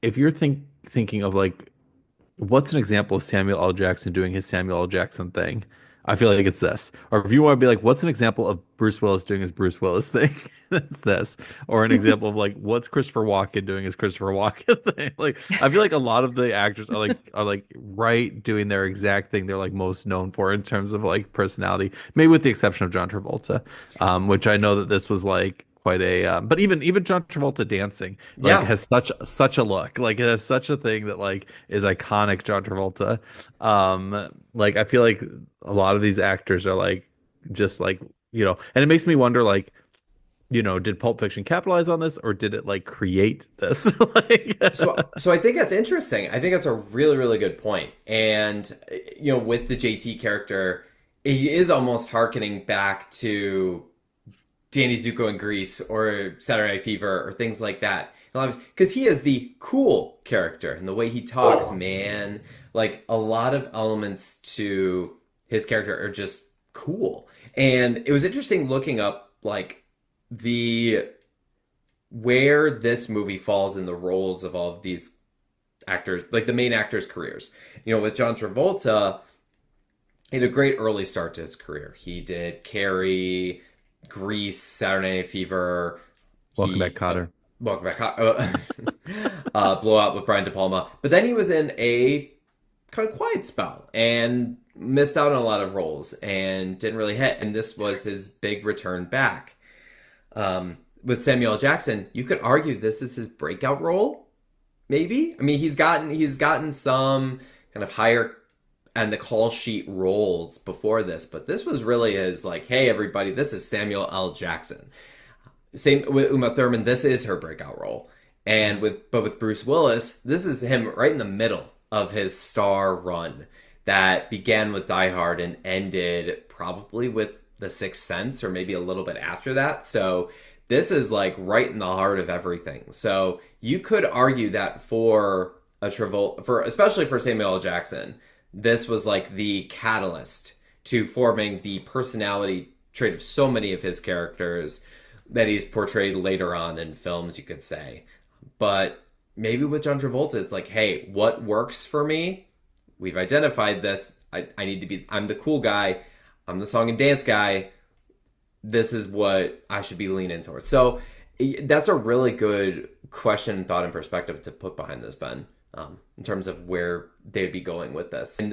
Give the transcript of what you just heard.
if you're thinking of like what's an example of Samuel L. Jackson doing his Samuel L. Jackson thing? I feel like it's this. Or if you want to be like, what's an example of Bruce Willis doing his Bruce Willis thing? It's this. Or an example of like, what's Christopher Walken doing his Christopher Walken thing? Like, I feel like a lot of the actors are like right doing their exact thing they're like most known for in terms of like personality, maybe with the exception of John Travolta, which I know that this was like quite a but even John Travolta dancing like Yeah. has such a look, like it has such a thing that like is iconic John Travolta. Like I feel like a lot of these actors are like just like and it makes me wonder like did Pulp Fiction capitalize on this or did it like create this? Like So I think that's interesting. I think that's a really, really good point. And with the JT character, he is almost harkening back to Danny Zuko in Grease or Saturday Night Fever or things like that. Because he is the cool character and the way he talks, man, like a lot of elements to his character are just cool. And it was interesting looking up like the where this movie falls in the roles of all of these actors, like the main actors' careers. With John Travolta, he had a great early start to his career. He did Carrie, Grease, Saturday Night Fever. Welcome back, He Cotter. Welcome back, Blowout with Brian De Palma. But then he was in a kind of quiet spell and missed out on a lot of roles and didn't really hit. And this was his big return back. With Samuel L. Jackson, you could argue this is his breakout role. Maybe. I mean, he's gotten some kind of higher and the call sheet roles before this, but this was really his like, hey everybody, this is Samuel L. Jackson. Same with Uma Thurman, this is her breakout role. With Bruce Willis, this is him right in the middle of his star run that began with Die Hard and ended probably with The Sixth Sense or maybe a little bit after that. So this is like right in the heart of everything. So you could argue that for a Travolta, for especially for Samuel L. Jackson, this was like the catalyst to forming the personality trait of so many of his characters that he's portrayed later on in films, you could say. But maybe with John Travolta, it's like, hey, what works for me? We've identified this. I need to be, I'm the cool guy. I'm the song and dance guy. This is what I should be leaning towards. So that's a really good question, thought, and perspective to put behind this, Ben, in terms of where they'd be going with this. And